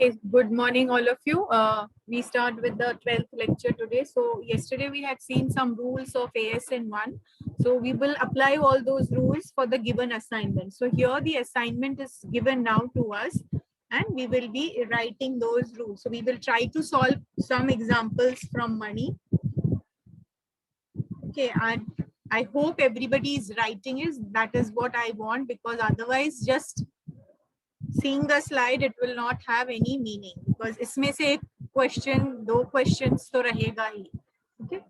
Okay, good morning, all of you. We start with the 12th lecture today. So yesterday we had seen some rules of ASN1. So we will apply all those rules for the given assignment. So here the assignment is given now to us and we will be writing those rules. So we will try to solve some examples from money. Okay, and I hope everybody is writing is that is what I want, because otherwise just seeing the slide it will not have any meaning, because इसमें से एक question दो questions तो रहेगा ही. Okay,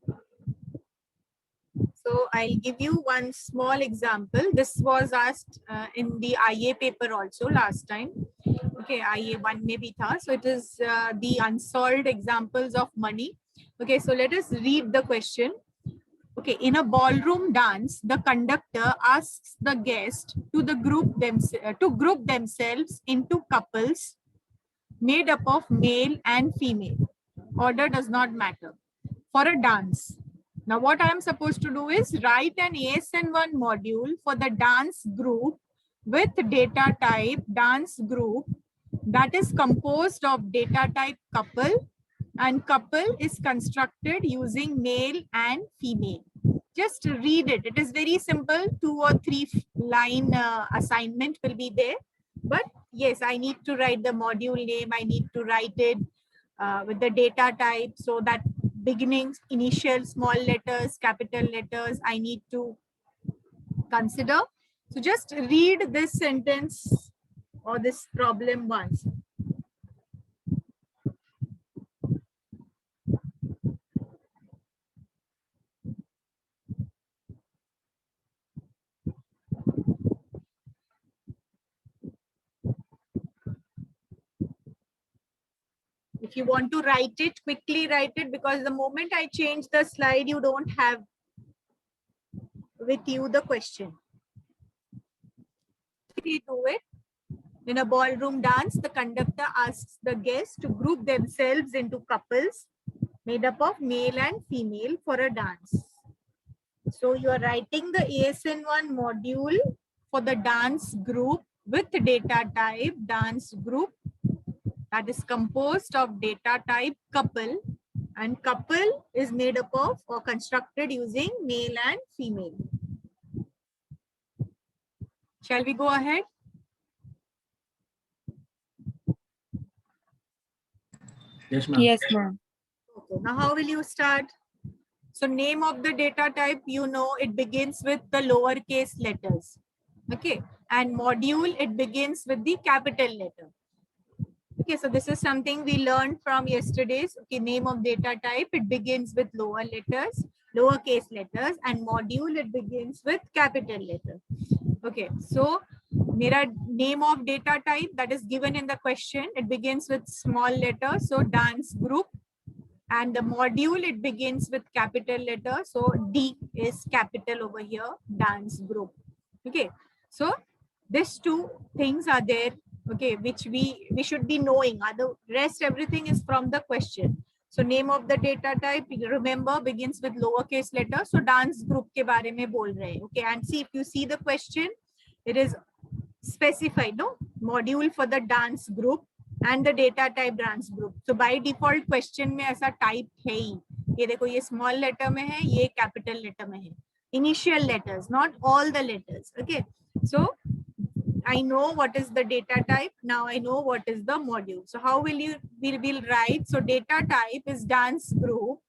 so I'll give you one small example. This was asked in the IA paper also last time. Okay, IA1 में भी था. So it is the unsolved examples of money. Okay, so let us read the question. Okay, in a ballroom dance, the conductor asks the guest to group themselves into couples made up of male and female. Order does not matter. For a dance. Now what I am supposed to do is write an ASN1 module for the dance group with data type dance group that is composed of data type couple, and couple is constructed using male and female. Just read it. It is very simple. 2 or 3 line assignment will be there. But yes, I need to write the module name. I need to write it with the data type. So that beginnings, initial, small letters, capital letters, I need to consider. So just read this sentence or this problem once. If you want to write it, quickly write it, because the moment I change the slide, you don't have with you the question. Quickly do it. In a ballroom dance, the conductor asks the guests to group themselves into couples made up of male and female for a dance. So you are writing the ASN1 module for the dance group with data type dance group that is composed of data type couple, and couple is made up of or constructed using male and female. Shall we go ahead? Yes, ma'am. Yes, ma'am. Okay. Now how will you start? So name of the data type, you know, it begins with the lowercase letters. Okay. And module, it begins with the capital letter. Okay, so this is something we learned from yesterday's. Okay, name of data type, it begins with lowercase letters, and module, it begins with capital letter. Okay, so mera name of data type that is given in the question, it begins with small letter, so dance group, and the module, it begins with capital letter, so D is capital over here, dance group. Okay, so these two things are there, okay, which we should be knowing. Other rest everything is from the question. So name of the data type, remember, begins with lowercase letter, so dance group ke bare mein bol rahe. Okay, and see, if you see the question, it is specified, no, module for the dance group and the data type dance group. So by default question में ऐसा type है ही. ये देखो, ये small letter में है, ये capital letter में है. Initial letters, not all the letters. Okay, so I know what is the data type. Now I know what is the module. So how will we'll write? So data type is dance group.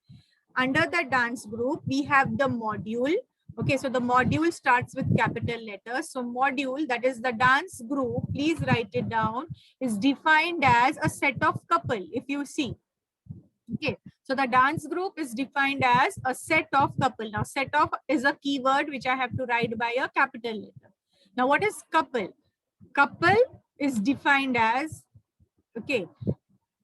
Under the dance group, we have the module. Okay, so the module starts with capital letters. So module, that is the dance group, please write it down, is defined as a set of couple, if you see. Okay, so the dance group is defined as a set of couple. Now set of is a keyword which I have to write by a capital letter. Now what is couple? Couple is defined as, okay,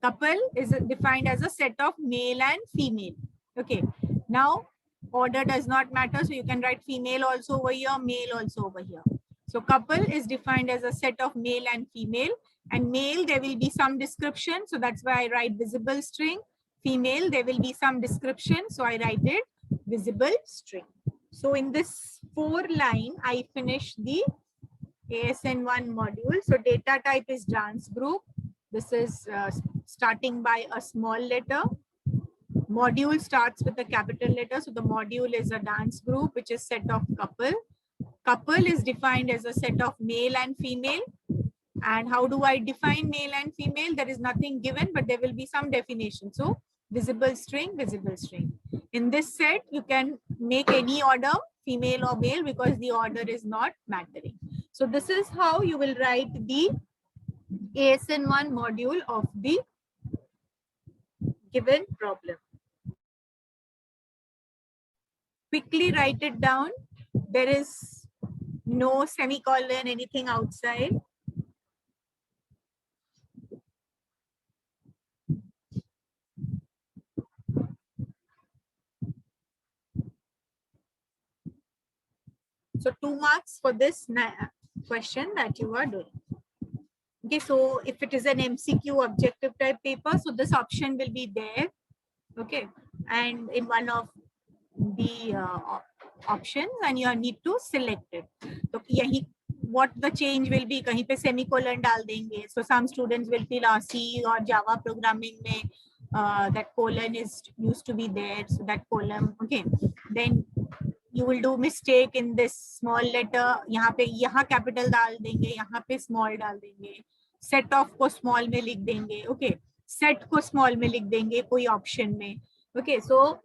couple is defined as a set of male and female. Okay, now order does not matter, so you can write female also over here, male also over here. So couple is defined as a set of male and female, and male there will be some description, so that's why I write visible string. Female there will be some description, so I write it visible string. So in this 4 line I finish the ASN1 module. So data type is dance group. This is starting by a small letter. Module starts with a capital letter. So the module is a dance group, which is set of couple. Couple is defined as a set of male and female. And how do I define male and female? There is nothing given, but there will be some definition. So visible string, visible string. In this set, you can make any order, female or male, because the order is not mattering. So this is how you will write the ASN1 module of the given problem. Quickly write it down. There is no semicolon, anything outside. So 2 marks for this question that you are doing. Okay, so if it is an MCQ objective type paper, so this option will be there. Okay, and in one of the options, and you need to select it. So what the change will be, kahin pe semicolon dal denge. So some students will feel C or Java programming mein that colon is used to be there. So that column, okay. Then you will do mistake in this small letter. यहाँ capital डाल देंगे, यहाँ पे small डाल देंगे. Set of को small में लिख देंगे. Okay. Set को small में लिख देंगे कोई option में. Okay. So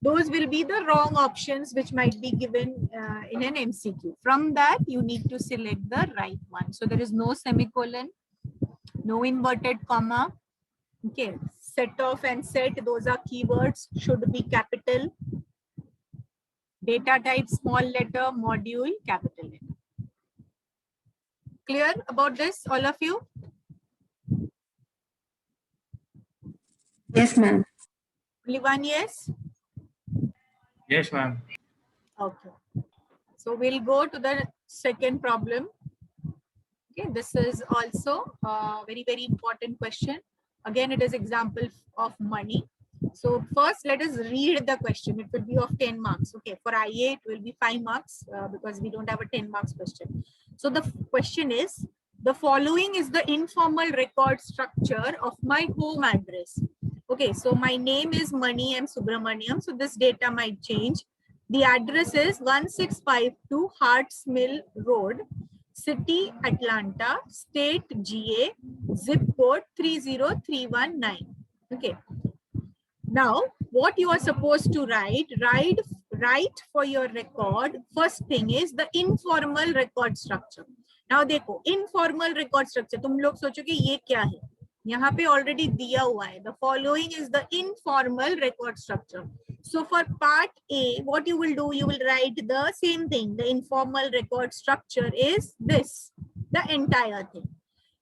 those will be the wrong options which might be given in an MCQ. From that, you need to select the right one. So there is no semicolon, no inverted comma. Okay. Set of and set, those are keywords, should be capital. Data type, small letter, module, capital letter. Clear about this, all of you? Yes, ma'am. Only one yes? Yes, ma'am. Okay. So we'll go to the second problem. Okay, this is also a very, very important question. Again, it is example of money. So first, let us read the question. It will be of 10 marks. Okay, for IA, it will be 5 marks because we don't have a 10 marks question. So the question is, the following is the informal record structure of my home address. Okay, so my name is Mani M. Subramaniam. So this data might change. The address is 1652 Harts Mill Road, City, Atlanta, State, GA, zip code 30319. Okay. Now, what you are supposed to write for your record. First thing is the informal record structure. Now, देखो informal record structure. तुम लोग सोचोगे ये क्या है? यहाँ पे already दिया हुआ है. The following is the informal record structure. So for part A, what you will do, you will write the same thing. The informal record structure is this, the entire thing.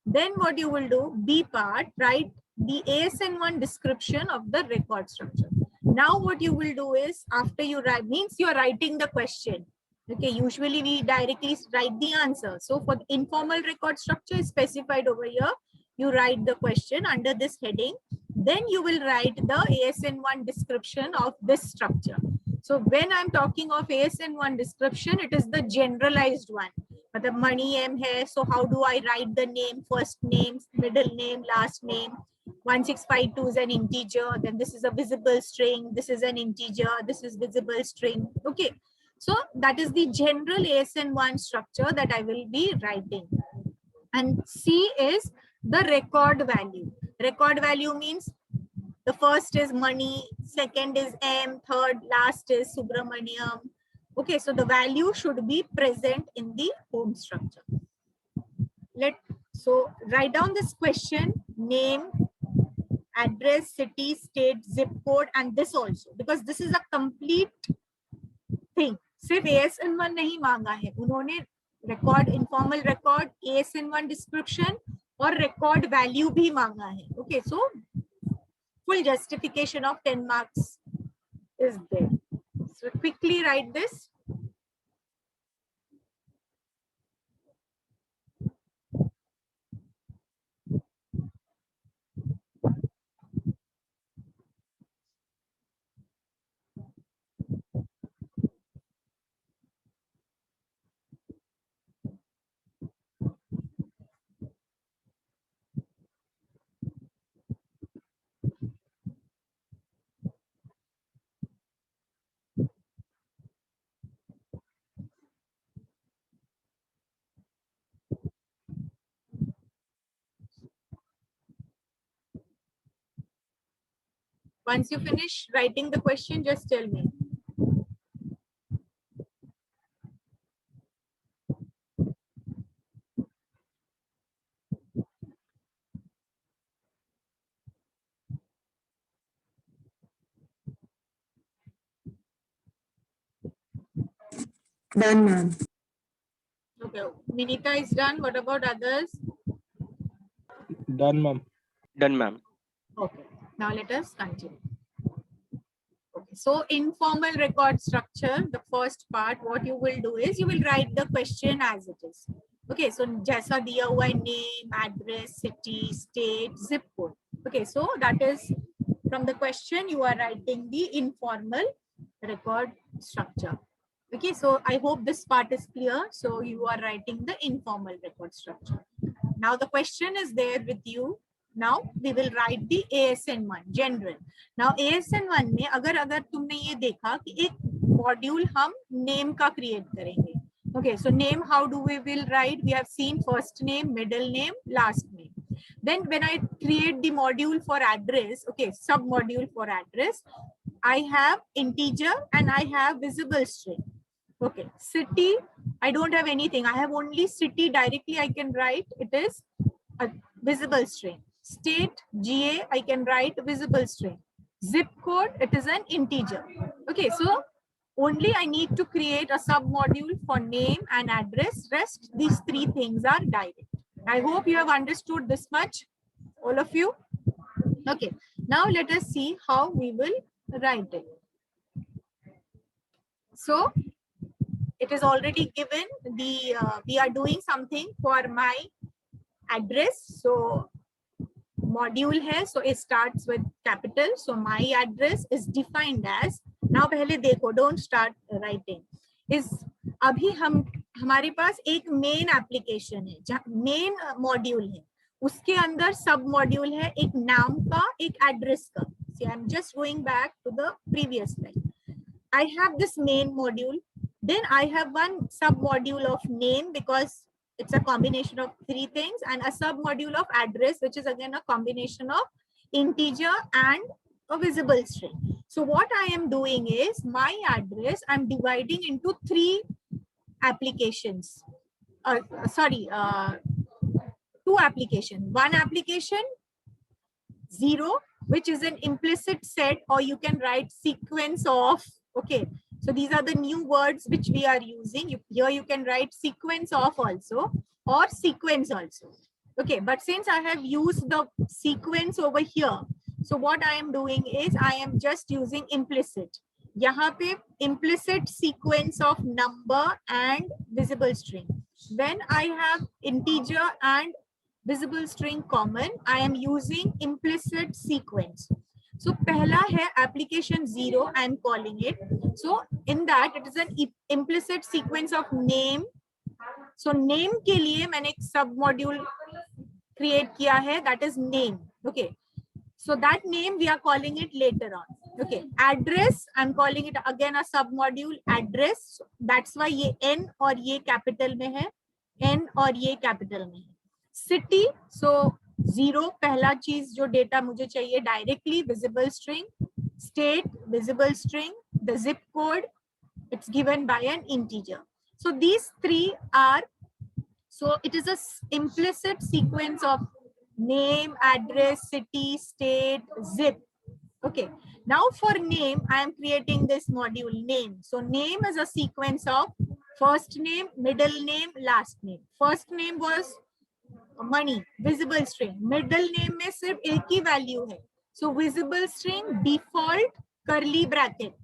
Then what you will do, B part, write the ASN1 description of the record structure. Now what you will do is, after you write, means you are writing the question. Okay, usually we directly write the answer. So for the informal record structure is specified over here. You write the question under this heading. Then you will write the ASN1 description of this structure. So when I'm talking of ASN1 description, it is the generalized one. The money M hai, so how do I write the name, first name, middle name, last name? 1652 is an integer, then this is a visible string, this is an integer, this is visible string. Okay, so that is the general ASN1 structure that I will be writing. And C is the record value. Record value means the first is money, second is M, third, last is Subramaniam. Okay, so the value should be present in the home structure. So write down this question, name, address, city, state, zip code, and this also, because this is a complete thing. सिर्फ ASN1 नहीं मांगा है, उन्होंने record, informal record, ASN1 description और record value भी मांगा है. Okay, so full justification of 10 marks is there. So quickly write this. Once you finish writing the question, just tell me. Done, ma'am. Okay, Vinita is done. What about others? Done, ma'am. Done, ma'am. Okay, now let us continue. Okay, so informal record structure, the first part, what you will do is you will write the question as it is. Okay, so जैसा दिया हुआ है name, address, city, state, zip code. Okay, so that is from the question you are writing the informal record structure. Okay, so I hope this part is clear. So you are writing the informal record structure. Now the question is there with you. Now we will write the ASN1 general. Now ASN1 में अगर तुमने ये देखा कि एक module हम name का create करेंगे. Okay, so name, how do we will write? We have seen first name, middle name, last name. Then when I create the module for address, okay, sub module for address, I have integer and I have visible string. Okay, city, I don't have anything. I have only city directly I can write. It is a visible string. State, GA, I can write visible string. Zip code, it is an integer. Okay, so only I need to create a sub module for name and address. Rest, these three things are direct. I hope you have understood this much, all of you. Okay, now let us see how we will write it. So it is already given the we are doing something for my address. So module hai, so it starts with capital. So my address is defined as, now पहले देखो, don't start writing, is अभी हमारे पास एक main application है, जहाँ main module है, उसके अंदर सब module है, एक नाम का, एक address का. See, I'm just going back to the previous slide. I have this main module, then I have one sub module of name because it's a combination of three things, and a sub module of address, which is again a combination of integer and a visible string. So what I am doing is my address I'm dividing into three applications. Two applications. One application 0, which is an implicit set, or you can write sequence of. Okay, so these are the new words which we are using. Here you can write sequence of also, or sequence also. Okay, but since I have used the sequence over here, so what I am doing is I am just using implicit. यहाँ पे implicit sequence of number and visible string. When I have integer and visible string common, I am using implicit sequence. So पहला है application 0, I am calling it. So in that it is an implicit sequence of name. So name के लिए मैंने एक sub module create किया है, that is name. Okay, so that name we are calling it later on. Okay, address I'm calling it again a sub module address. That's why ये N और ये capital में है, N और ये capital में है. City, so 0 पहला चीज जो डेटा मुझे चाहिए directly, visible string. State, visible string. The zip code, it's given by an integer. So these three are, so it is a implicit sequence of name, address, city, state, zip. Okay, now for name I am creating this module name. So name is a sequence of first name, middle name, last name. First name was money, visible string. Middle name में सिर्फ एक ही value है, so visible string default curly bracket.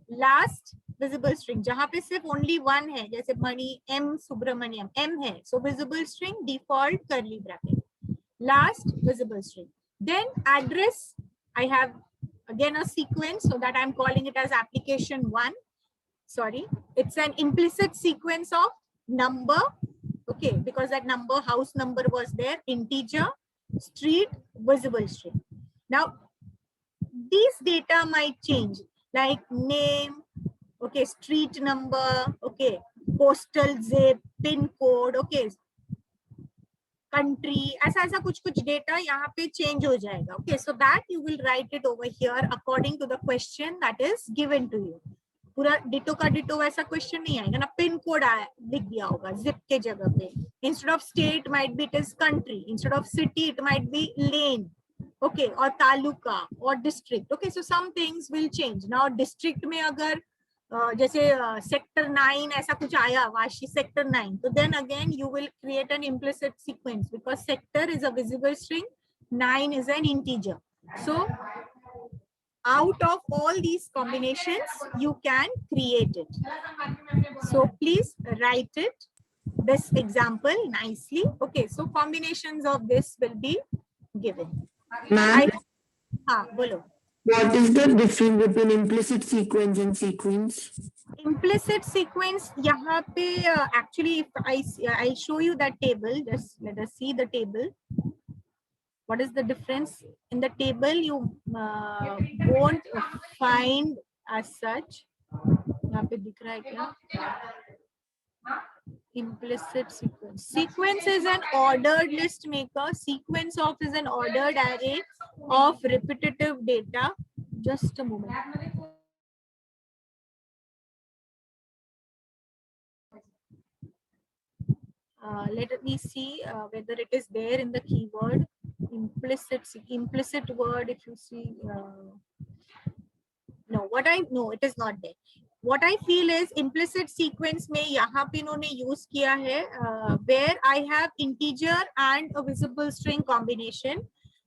Last visible string जहाँ पे सिर्फ only one है, जैसे money M Subramaniam M है, so visible string default curly bracket. Last visible string. Then address I have again a sequence, so that I'm calling it as application 1. Sorry, it's an implicit sequence of number. Okay, because that number, house number was there, integer, street, visible string. Now these data might change, like name, okay, street number, okay, postal zip, pin code, okay, country, ऐसा ऐसा कुछ कुछ data यहाँ पे change हो जाएगा. Okay, so that you will write it over here according to the question that is given to you. पूरा ditto का डिटो वैसा क्वेश्चन नहीं आएगा ना. पिन कोड लिख दिया होगा जिप के जगह पे. Instead of state might be it is country, instead of city it might be lane. Okay, और तालुका और district. Okay, so some things will change. Now district में अगर जैसे सेक्टर 9 ऐसा कुछ आया, वाशी सेक्टर 9, तो then again you will create an implicit sequence because sector is a visible string, 9 is an integer. So out of all these combinations you can create it. So please write it, this example nicely. Okay, so combinations of this will be given. Ma'am, Bolo. what is the difference between implicit sequence and sequence? Implicit sequence, यहाँ पे actually if I'll show you that table. Just let us see the table. What is the difference? In the table you won't find as such. यहाँ पे दिख रहा है क्या? Implicit sequence. Sequence is an ordered list maker. Sequence of is an ordered array of repetitive data. Just a moment. Let me see whether it is there in the keyword. Implicit word, if you see. No, it is not there. What I feel is implicit sequence में यहाँ पे इन्होंने use किया है where I have integer and a visible string combination,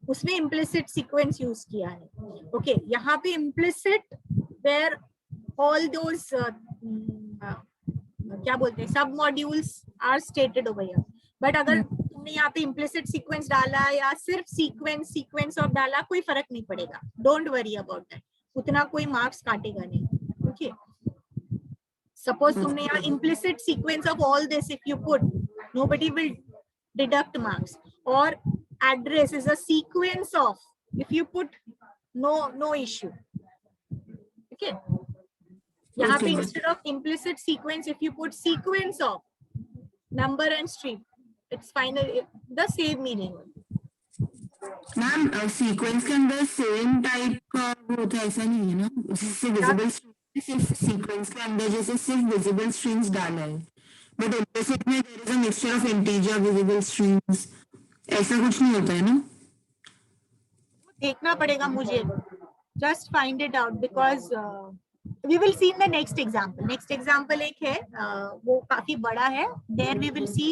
उसमें implicit sequence use किया है. Okay, यहाँ पे implicit where all those क्या बोलते हैं सब modules are stated over here. But अगर तुमने यहाँ पे implicit sequence डाला या सिर्फ sequence of डाला, कोई फर्क नहीं पड़ेगा. Don't worry about that. उतना कोई मार्क्स काटेगा नहीं. ओके, सपोज तुमने यहाँ implicit sequence of all this if you put, nobody will deduct marks. Or address is a sequence of, if you put, no issue. Okay, यहाँ पे instead of implicit sequence if you put sequence of number and string, it's final, the same meaning. Ma'am sequence के अंदर same type का होता है, ऐसा नहीं है ना? जैसे विजिबल सिर्फ सीक्वेंस के अंदर जैसे सिर्फ विजिबल स्ट्रिंग्स डाला है, बट इम्प्लिसिट में there is a mixture of integer visible strings, ऐसा कुछ नहीं होता है ना? देखना पड़ेगा मुझे. Just find it out because we will see in the next example. Next example एक है वो काफी बड़ा है. There we will see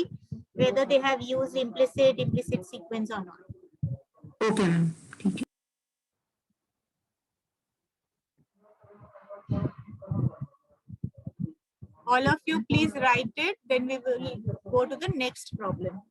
whether they have used implicit sequence or not. Okay ma'am, ठीक है. All of you please write it, then we will go to the next problem.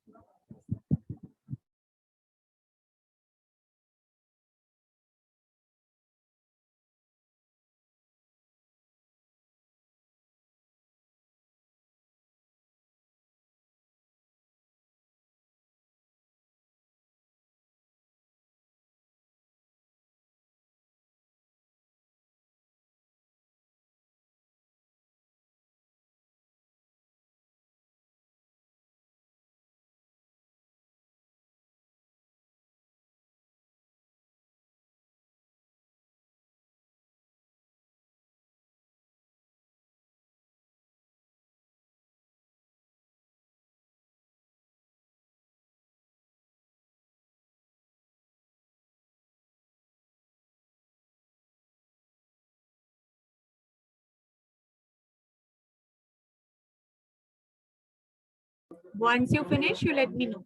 Once you finish, you let me know,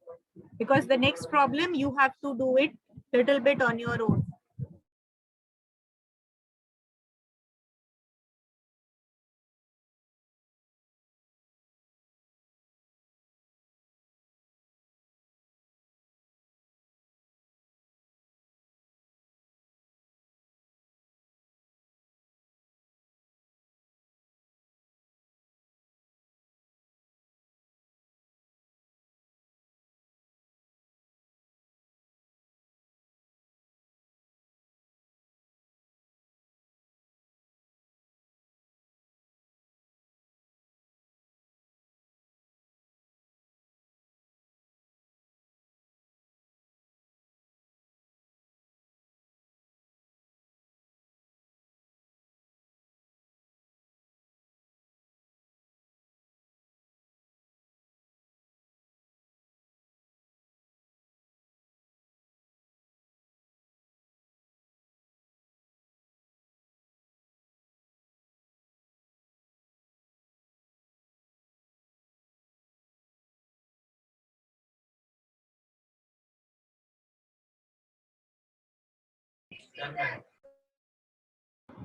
because the next problem you have to do it little bit on your own.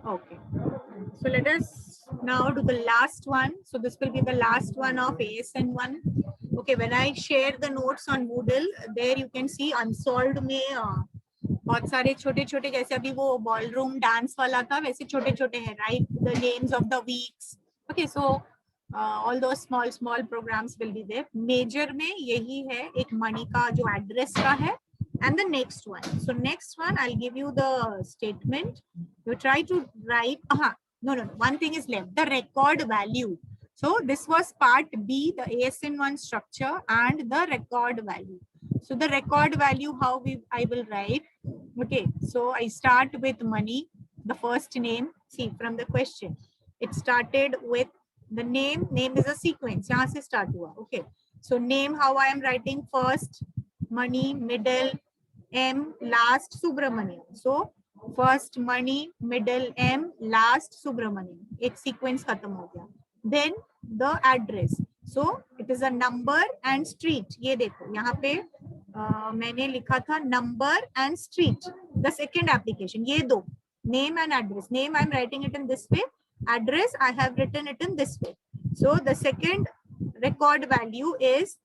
Okay. So let us now do the last one. So this will be the last one of ASN1. Okay, when I share the notes on Moodle, there you can see unsolved में बहुत सारे छोटे छोटे, जैसे अभी वो ballroom dance वाला था वैसे छोटे छोटे हैं, write the names of the weeks. Okay, so all those small programs will be there. Major में यही है, एक मनी का जो एड्रेस का है, and the next one. So next one, I'll give you the statement. You try to write. No. One thing is left, the record value. So this was part B, the ASN1 structure and the record value. So the record value, how I will write. Okay, so I start with money, the first name. See from the question, it started with the name. Name is a sequence. यहाँ से start हुआ. Okay, so name, how I am writing first money, middle M, last Subramaniam. So first money, middle M, last Subramaniam. एक sequence खत्म हो गया. Then the address. So it is a number and street. ये देखो यहाँ पे मैंने लिखा था number and street. The second application. ये दो name and address. Name I am writing it in this way. Address I have written it in this way. So the second record value is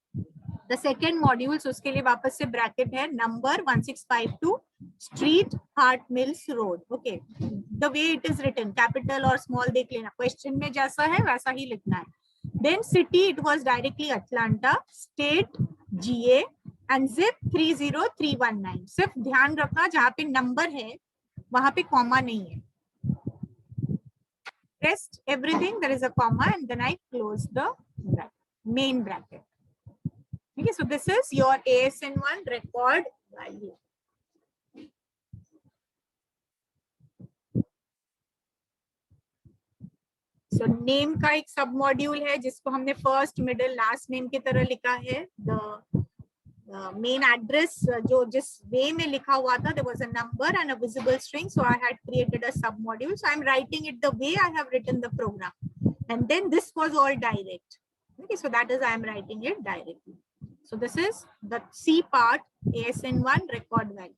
the second module. So उसके लिए वापस से bracket है number 1652 street Hart Mills Road. Okay, the way it is written, capital or small देख लेना, question में जैसा है वैसा ही लिखना है. Then city, it was directly Atlanta. State GA and zip 30319. सिर्फ ध्यान रखना जहाँ पे नंबर है वहाँ पे कॉमा नहीं है. Rest everything there is a comma and then I close the bracket, main bracket. Okay, so this is your ASN1 record value. So name का एक सब मॉड्यूल है जिसको हमने फर्स्ट मिडिल लास्ट नेम की तरह लिखा है. The main address जो जिस वे में लिखा हुआ था, there was a number and a visible string, so I had created a sub module. So I'm writing it the way I have written the program, and then this was all direct. Okay, so that is I am writing it directly. So this is the C part, ASN1 record value.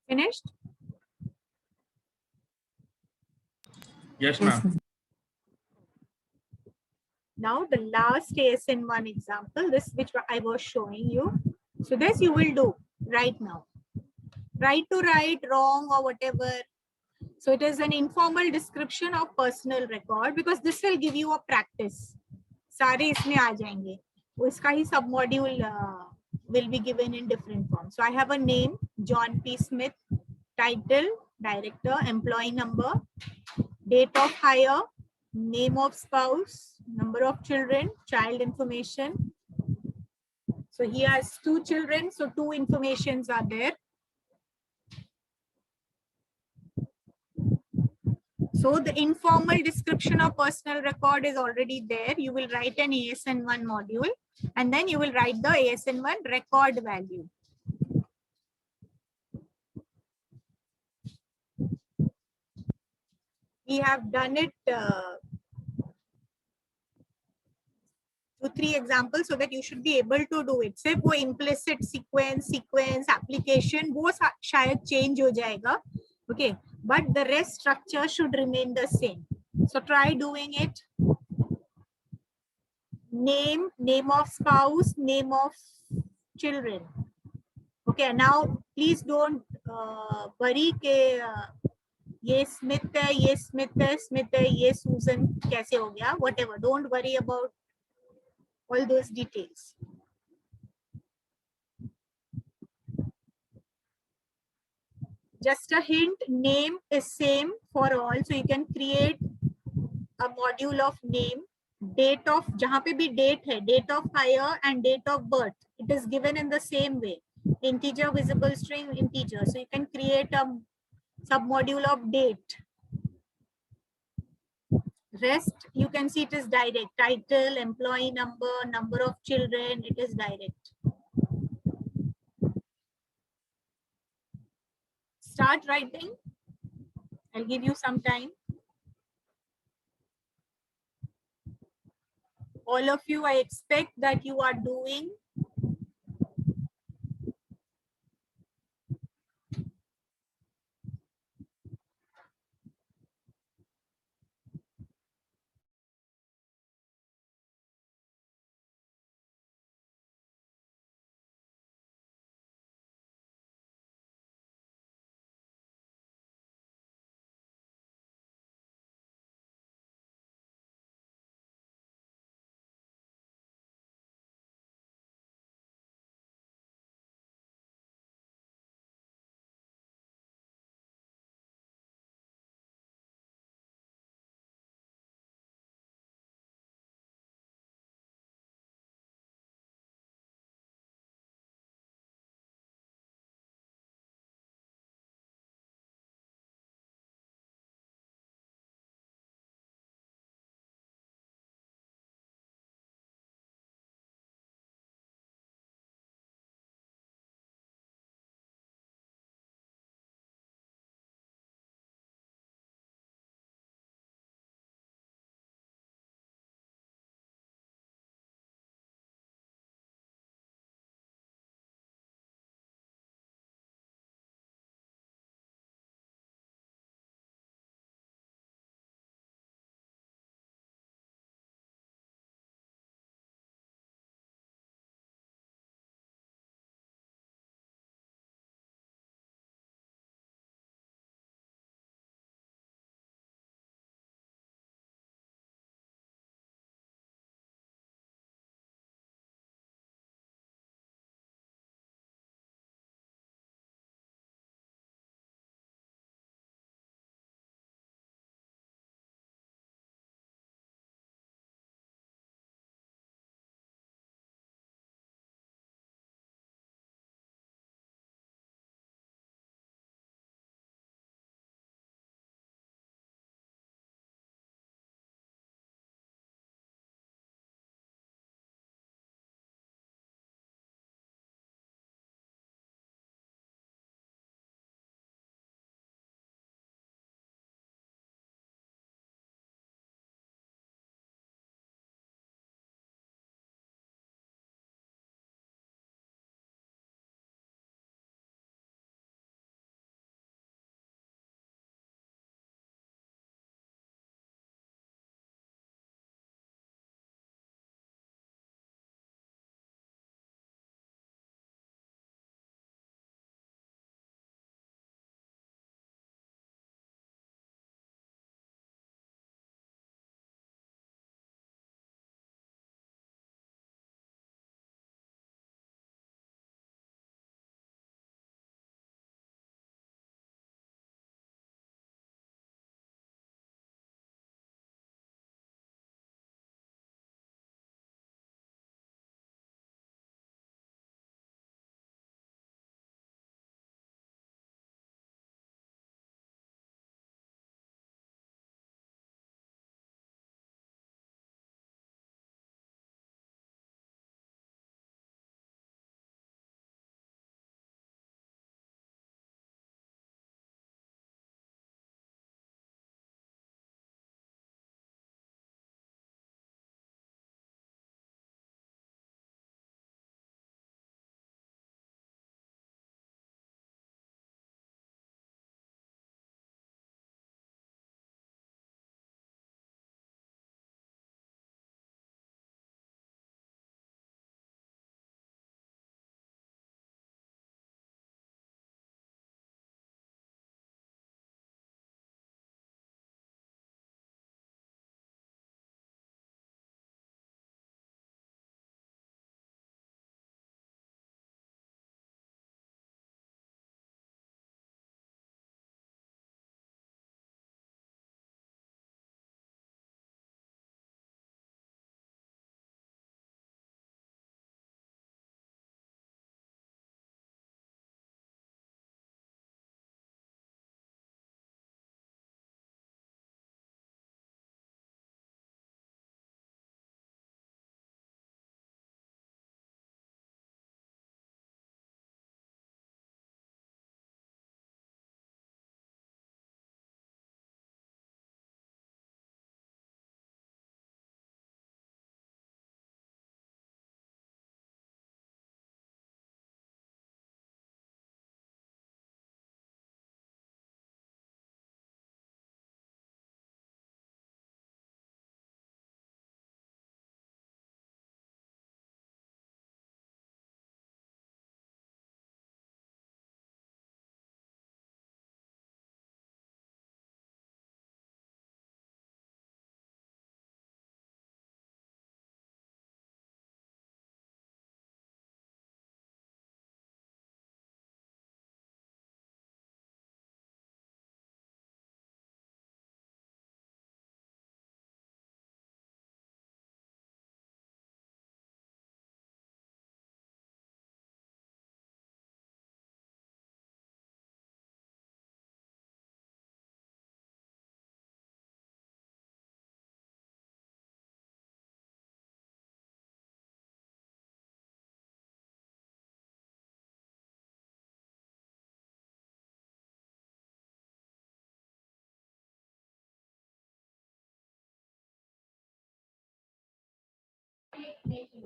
Finished? Yes, ma'am. Now the last ASN1 example, this which I was showing you. So this you will do right now. Right to right, wrong or whatever. So it is an informal description of personal record because this will give you a practice. सारे इसमें आ जाएंगे. उसका ही sub module will be given in different forms. So I have a name, John P. Smith, title, director, employee number, date of hire, name of spouse, number of children, child information. So he has 2 children, so 2 informations are there. So the informal description of personal record is already there. You will write an ASN1 module and then you will write the ASN1 record value. We have done it 2-3 examples so that you should be able to do it. सिर्फ वो implicit sequence application वो शायद change हो जाएगा. Okay, but the rest structure should remain the same. So try doing it. Name, name of spouse, name of children. Okay, now please don't worry के ये Smith है, ये स्मिथ है, Smith है, ये सूजन कैसे हो गया, whatever. Don't worry about all those details. Just a hint, name is same for all. So you can create a module of name. Date of, jahan pe bhi date hai, date of hire and date of birth, it is given in the same way. Integer, visible string, integer. So you can create a submodule of date. Rest, you can see it is direct. Title, employee number, number of children, it is direct. Start writing. I'll give you some time. All of you, I expect that you are doing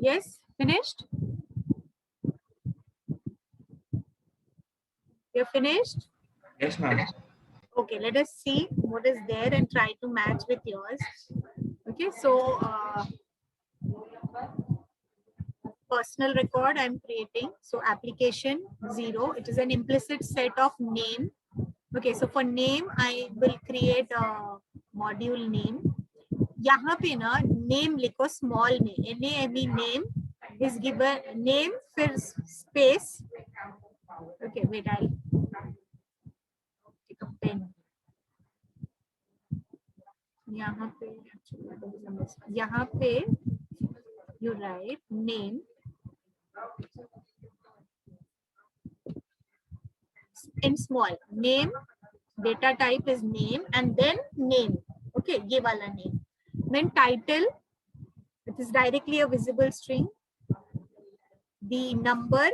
Yes, finished? You're finished? Yes, ma'am. Okay, let us see what is there and try to match with yours. Okay, so personal record I'm creating. So application 0, it is an implicit set of name. Okay, so for name, I will create a module name. यहाँ पे ना name लिखो small name, NAME name is given name फिर space. Okay, wait, I'll take a pen. यहाँ पे you write name in small, name, data type is name, and then name. Okay, ये वाला name. Then title, it is directly a visible string. The number,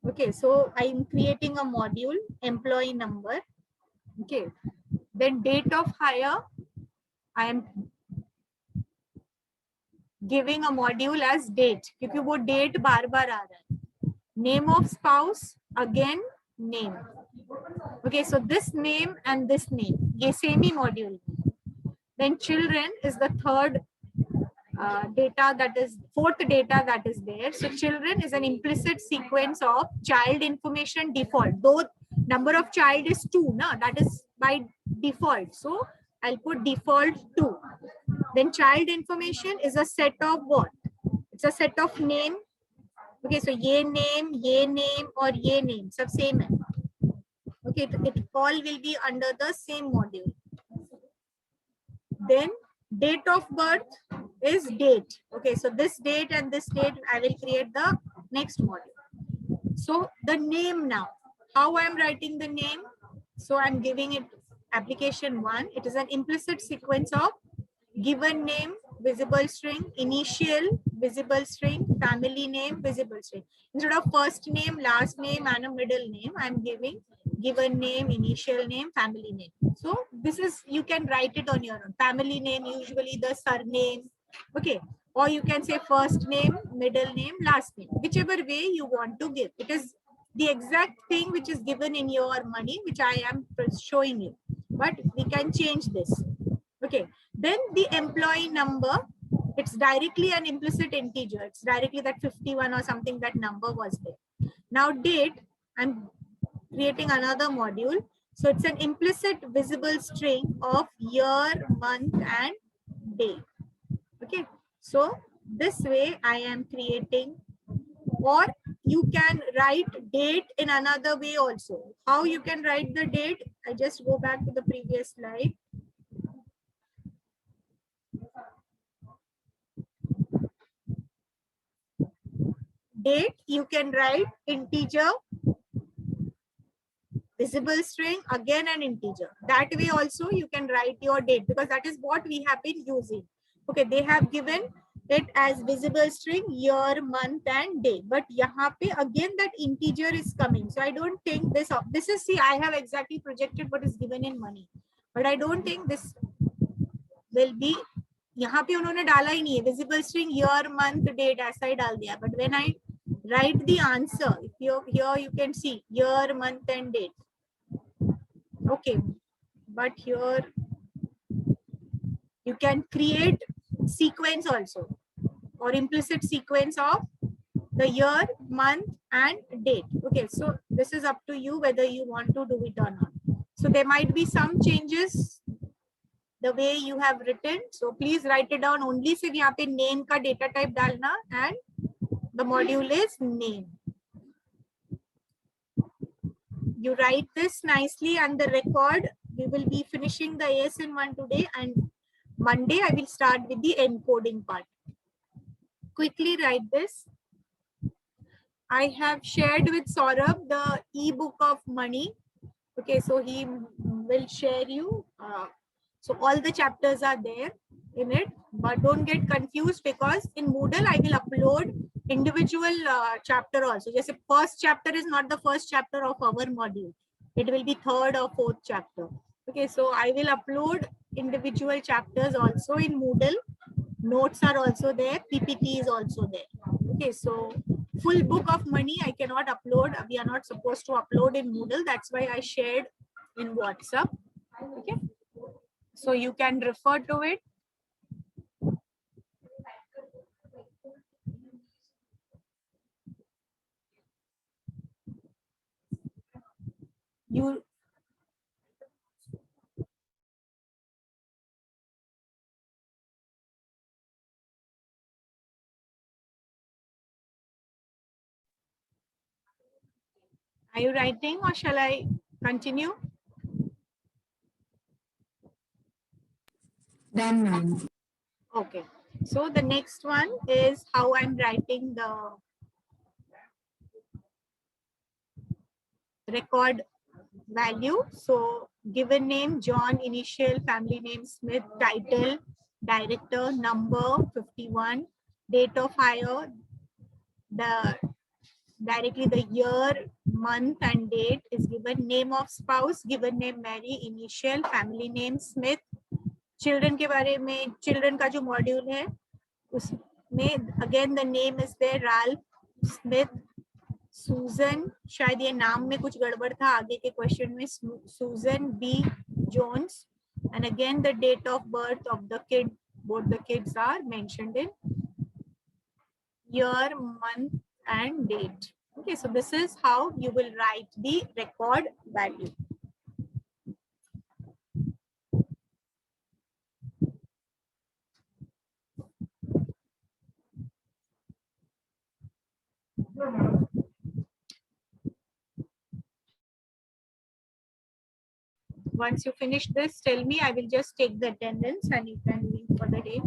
okay, so I am creating a module, employee number. Okay, then date of hire, I am giving a module as date क्योंकि वो date बार बार आ रहा है. Name of spouse, again name. Okay, so this name and this name, ये same he module. Then children is the third data that is fourth data that is there. So children is an implicit sequence of child information default. Though number of child is 2, na, that is by default. So I'll put default 2. Then child information is a set of what? It's a set of name. Okay, so ye name or ye name, sab same hai. Okay, it all will be under the same module. Then date of birth is date. Okay, so this date and this date, I will create the next module. So the name now, how I am writing the name? So I'm giving it application 1. It is an implicit sequence of given name, visible string, initial, visible string, family name, visible string. Instead of first name, last name, and a middle name, I'm giving given name, initial name, family name. So this is, you can write it on your own. Family name, usually the surname, okay, or you can say first name, middle name, last name, whichever way you want to give. It is the exact thing which is given in your money, which I am showing you, but we can change this. Okay, then the employee number, it's directly an implicit integer. It's directly that 51 or something, that number was there. Now date, I'm creating another module. So it's an implicit visible string of year, month, and day. Okay, so this way I am creating, or you can write date in another way also. How you can write the date? I just go back to the previous slide. Date, you can write integer, visible string, again an integer. That way also you can write your date, because that is what we have been using. Okay, they have given it as visible string, year, month, and day. But yahan pe again that integer is coming. So I don't think this is, see, I have exactly projected what is given in money. But I don't think this will be, यहाँ पे उन्होंने डाला ही नहीं है, visible string, year, month, date ऐसा ही डाल दिया. But when I write the answer, if you here you can see year, month, and date. Okay, but here you can create sequence also, or implicit sequence of the year, month, and date. Okay, so this is up to you whether you want to do it or not. So there might be some changes the way you have written. So please write it down. Only सिर्फ यहाँ पे name का data type डालना, and the module is name. You write this nicely, and the record, we will be finishing the ASN1 today, and Monday I will start with the encoding part. Quickly write this. I have shared with Saurabh the ebook of money. Okay, so he will share you. So all the chapters are there in it, but don't get confused, because in Moodle I will upload individual chapter also. Just first chapter is not the first chapter of our module. It will be third or fourth chapter. Okay, so I will upload individual chapters also in Moodle. Notes are also there. PPT is also there. Okay, so full book of money I cannot upload. We are not supposed to upload in Moodle. That's why I shared in WhatsApp. Okay, so you can refer to it. You are you writing or shall I continue? Done, ma'am. Okay, so the next one is how I'm writing the record value. So given name John, initial, family name Smith, title, director, number 51, date of hire, the directly the year, month and date is given, name of spouse, given name Mary, initial, family name Smith, children के बारे में, children का जो module है उसमें again the name is there, Ralph Smith, Susan, शायद ये नाम में कुछ गड़बड़ था आगे के क्वेश्चन में, Susan B. Jones, and again the date of birth of the kid, both the kids are mentioned in year, month and date. Okay, so this is how you will write the record value. Once you finish this, tell me, I will just take the attendance and you can leave for the day.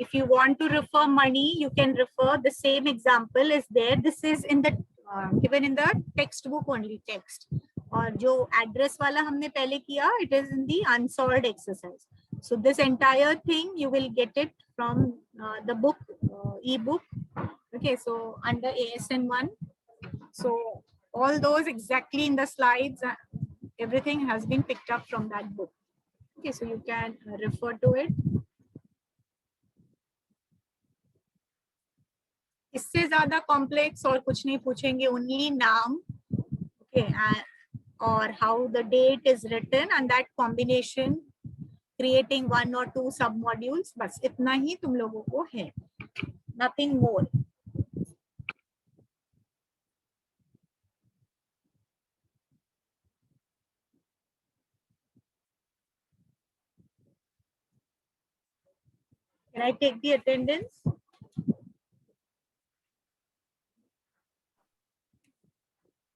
If you want to refer money, you can refer. The same example is there. This is in the given in the textbook only text. और जो address वाला हमने पहले किया, it is in the unsolved exercise. So this entire thing you will get it from the book, e-book. Okay, so under ASN 1. So all those exactly in the slides, everything has been picked up from that book. Okay, so you can refer to it. इससे ज्यादा complex और कुछ नहीं पूछेंगे, only नाम, okay, और how the date is written and that combination creating 1 or 2 सब modules, बस इतना ही तुम लोगों को है, nothing more. Can I take the attendance?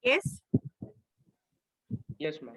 Yes. Yes, ma'am.